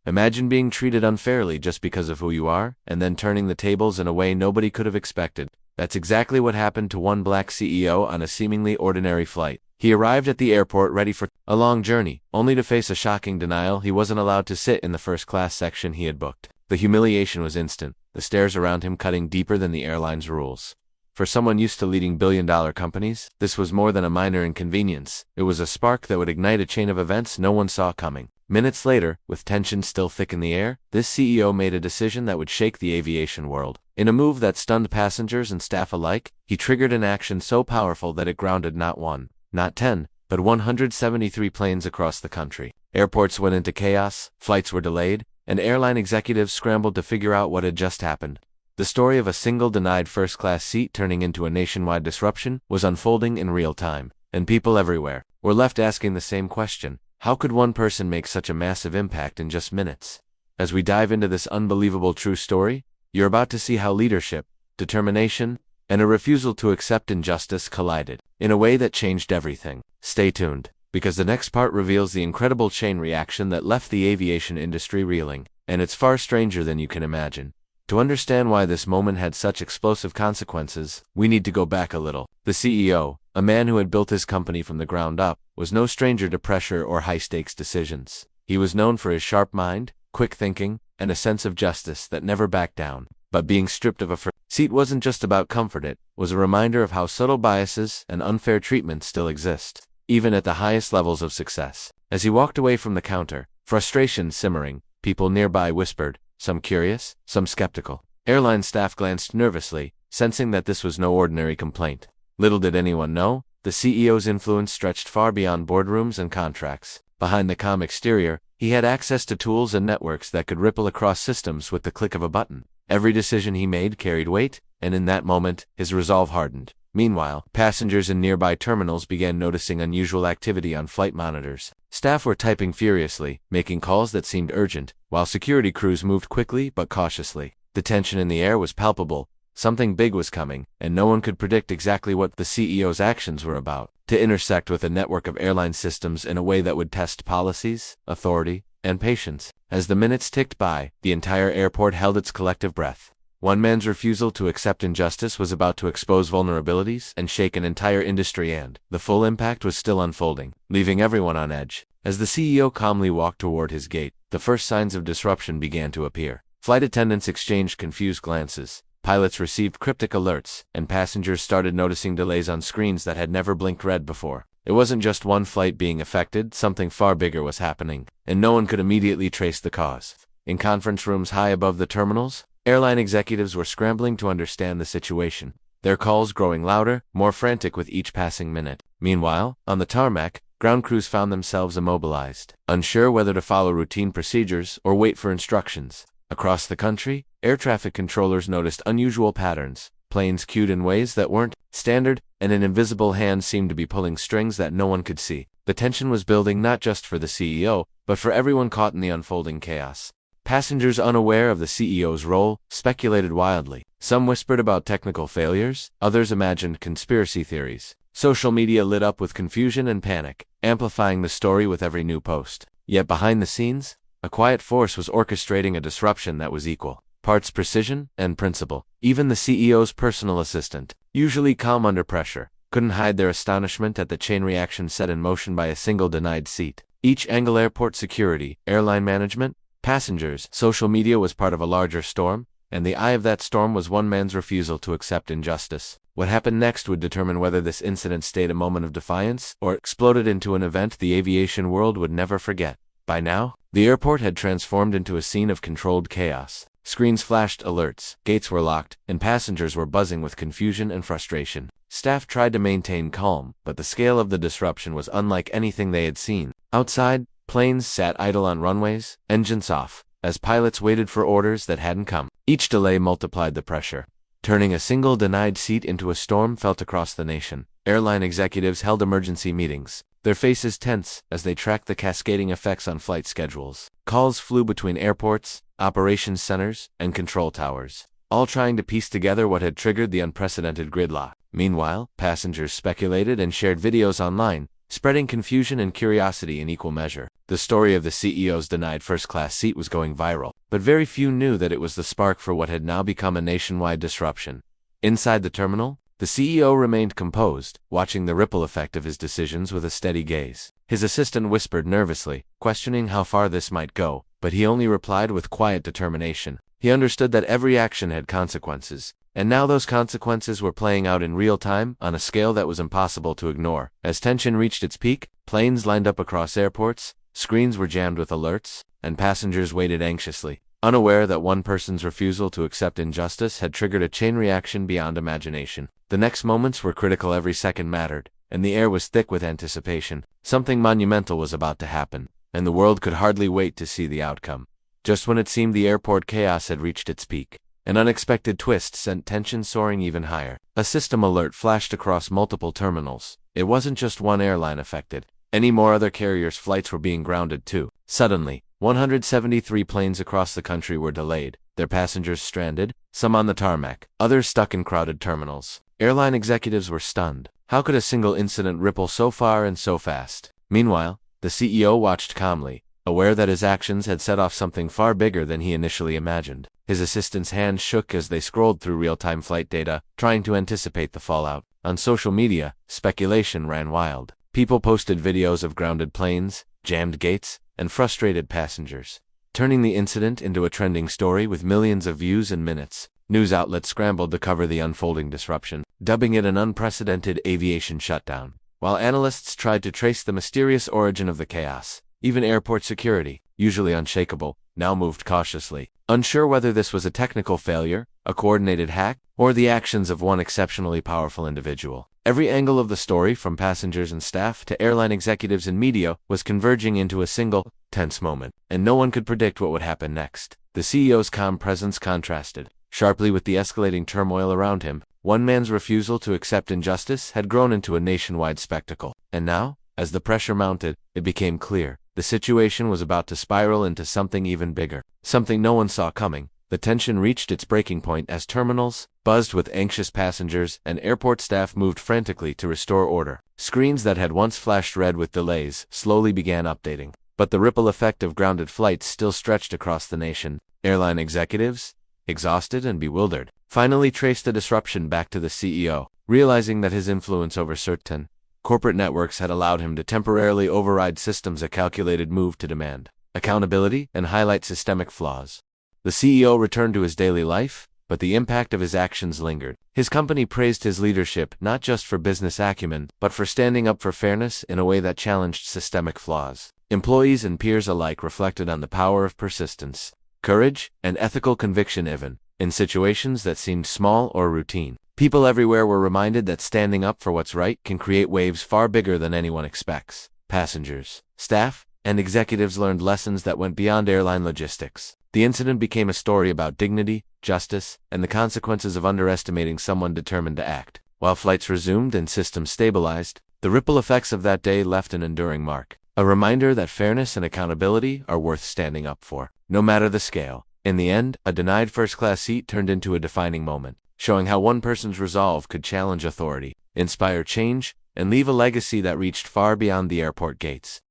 Imagine being treated unfairly just because of who you are, and then turning the tables in a way nobody could have expected. That's exactly what happened to one black CEO on a seemingly ordinary flight. He arrived at the airport ready for a long journey, only to face a shocking denial. He wasn't allowed to sit in the first-class section he had booked. The humiliation was instant, the stares around him cutting deeper than the airline's rules. For someone used to leading billion-dollar companies, this was more than a minor inconvenience. It was a spark that would ignite a chain of events no one saw coming. Minutes later, with tension still thick in the air, this CEO made a decision that would shake the aviation world. In a move that stunned passengers and staff alike, he triggered an action so powerful that it grounded not one, not 10, but 173 planes across the country. Airports went into chaos, flights were delayed, and airline executives scrambled to figure out what had just happened. The story of a single denied first-class seat turning into a nationwide disruption was unfolding in real time, and people everywhere were left asking the same question: how could one person make such a massive impact in just minutes? As we dive into this unbelievable true story, you're about to see how leadership, determination, and a refusal to accept injustice collided in a way that changed everything. Stay tuned, because the next part reveals the incredible chain reaction that left the aviation industry reeling, and it's far stranger than you can imagine. To understand why this moment had such explosive consequences, we need to go back a little. The CEO, a man who had built his company from the ground up, was no stranger to pressure or high-stakes decisions. He was known for his sharp mind, quick thinking, and a sense of justice that never backed down. But being stripped of a first seat wasn't just about comfort, it was a reminder of how subtle biases and unfair treatment still exist, even at the highest levels of success. As he walked away from the counter, frustration simmering, people nearby whispered, some curious, some skeptical. Airline staff glanced nervously, sensing that this was no ordinary complaint. Little did anyone know, the CEO's influence stretched far beyond boardrooms and contracts. Behind the calm exterior, he had access to tools and networks that could ripple across systems with the click of a button. Every decision he made carried weight, and in that moment, his resolve hardened. Meanwhile, passengers in nearby terminals began noticing unusual activity on flight monitors. Staff were typing furiously, making calls that seemed urgent, while security crews moved quickly but cautiously. The tension in the air was palpable. Something big was coming, and no one could predict exactly what the CEO's actions were about to intersect with a network of airline systems in a way that would test policies, authority, and patience. As the minutes ticked by, the entire airport held its collective breath. One man's refusal to accept injustice was about to expose vulnerabilities and shake an entire industry, and the full impact was still unfolding, leaving everyone on edge. As the CEO calmly walked toward his gate, the first signs of disruption began to appear. Flight attendants exchanged confused glances, pilots received cryptic alerts, and passengers started noticing delays on screens that had never blinked red before. It wasn't just one flight being affected, something far bigger was happening, and no one could immediately trace the cause. In conference rooms high above the terminals, airline executives were scrambling to understand the situation, their calls growing louder, more frantic with each passing minute. Meanwhile, on the tarmac, ground crews found themselves immobilized, unsure whether to follow routine procedures or wait for instructions. Across the country, air traffic controllers noticed unusual patterns, planes queued in ways that weren't standard, and an invisible hand seemed to be pulling strings that no one could see. The tension was building not just for the CEO, but for everyone caught in the unfolding chaos. Passengers unaware of the CEO's role speculated wildly. Some whispered about technical failures, others imagined conspiracy theories. Social media lit up with confusion and panic, amplifying the story with every new post. Yet behind the scenes, a quiet force was orchestrating a disruption that was equal parts precision and principle. Even the CEO's personal assistant, usually calm under pressure, couldn't hide their astonishment at the chain reaction set in motion by a single denied seat. Each angle: airport security, airline management, passengers, social media was part of a larger storm, and the eye of that storm was one man's refusal to accept injustice. What happened next would determine whether this incident stayed a moment of defiance or exploded into an event the aviation world would never forget. By now, the airport had transformed into a scene of controlled chaos. Screens flashed alerts, gates were locked, and passengers were buzzing with confusion and frustration. Staff tried to maintain calm, but the scale of the disruption was unlike anything they had seen. Outside, planes sat idle on runways, engines off, as pilots waited for orders that hadn't come. Each delay multiplied the pressure, turning a single denied seat into a storm felt across the nation. Airline executives held emergency meetings, their faces tense as they tracked the cascading effects on flight schedules. Calls flew between airports, operations centers, and control towers, all trying to piece together what had triggered the unprecedented gridlock. Meanwhile, passengers speculated and shared videos online, spreading confusion and curiosity in equal measure. The story of the CEO's denied first-class seat was going viral, but very few knew that it was the spark for what had now become a nationwide disruption. Inside the terminal, the CEO remained composed, watching the ripple effect of his decisions with a steady gaze. His assistant whispered nervously, questioning how far this might go, but he only replied with quiet determination. He understood that every action had consequences, and now those consequences were playing out in real time on a scale that was impossible to ignore. As tension reached its peak, planes lined up across airports, screens were jammed with alerts, and passengers waited anxiously, unaware that one person's refusal to accept injustice had triggered a chain reaction beyond imagination. The next moments were critical, every second mattered, and the air was thick with anticipation. Something monumental was about to happen, and the world could hardly wait to see the outcome. Just when it seemed the airport chaos had reached its peak, an unexpected twist sent tension soaring even higher. A system alert flashed across multiple terminals. It wasn't just one airline affected. Any more other carriers' flights were being grounded too. Suddenly, 173 planes across the country were delayed, their passengers stranded, some on the tarmac, others stuck in crowded terminals. Airline executives were stunned. How could a single incident ripple so far and so fast? Meanwhile, the CEO watched calmly, aware that his actions had set off something far bigger than he initially imagined. His assistant's hands shook as they scrolled through real-time flight data, trying to anticipate the fallout. On social media, speculation ran wild. People posted videos of grounded planes, jammed gates, and frustrated passengers, turning the incident into a trending story with millions of views in minutes. News outlets scrambled to cover the unfolding disruption, dubbing it an unprecedented aviation shutdown. While analysts tried to trace the mysterious origin of the chaos, even airport security, usually unshakable, now moved cautiously, unsure whether this was a technical failure, a coordinated hack, or the actions of one exceptionally powerful individual. Every angle of the story, from passengers and staff to airline executives and media, was converging into a single, tense moment, and no one could predict what would happen next. The CEO's calm presence contrasted sharply with the escalating turmoil around him. One man's refusal to accept injustice had grown into a nationwide spectacle, and now, as the pressure mounted, it became clear the situation was about to spiral into something even bigger, something no one saw coming. The tension reached its breaking point as terminals buzzed with anxious passengers and airport staff moved frantically to restore order. Screens that had once flashed red with delays slowly began updating, but the ripple effect of grounded flights still stretched across the nation. Airline executives, exhausted and bewildered, finally traced the disruption back to the CEO, realizing that his influence over certain corporate networks had allowed him to temporarily override systems a calculated move to demand accountability and highlight systemic flaws. The CEO returned to his daily life, but the impact of his actions lingered. His company praised his leadership not just for business acumen, but for standing up for fairness in a way that challenged systemic flaws. Employees and peers alike reflected on the power of persistence, courage, and ethical conviction even in situations that seemed small or routine. People everywhere were reminded that standing up for what's right can create waves far bigger than anyone expects. Passengers, staff, and executives learned lessons that went beyond airline logistics. The incident became a story about dignity, justice, and the consequences of underestimating someone determined to act. While flights resumed and systems stabilized, the ripple effects of that day left an enduring mark, a reminder that fairness and accountability are worth standing up for, no matter the scale. In the end, a denied first-class seat turned into a defining moment, showing how one person's resolve could challenge authority, inspire change, and leave a legacy that reached far beyond the airport gates.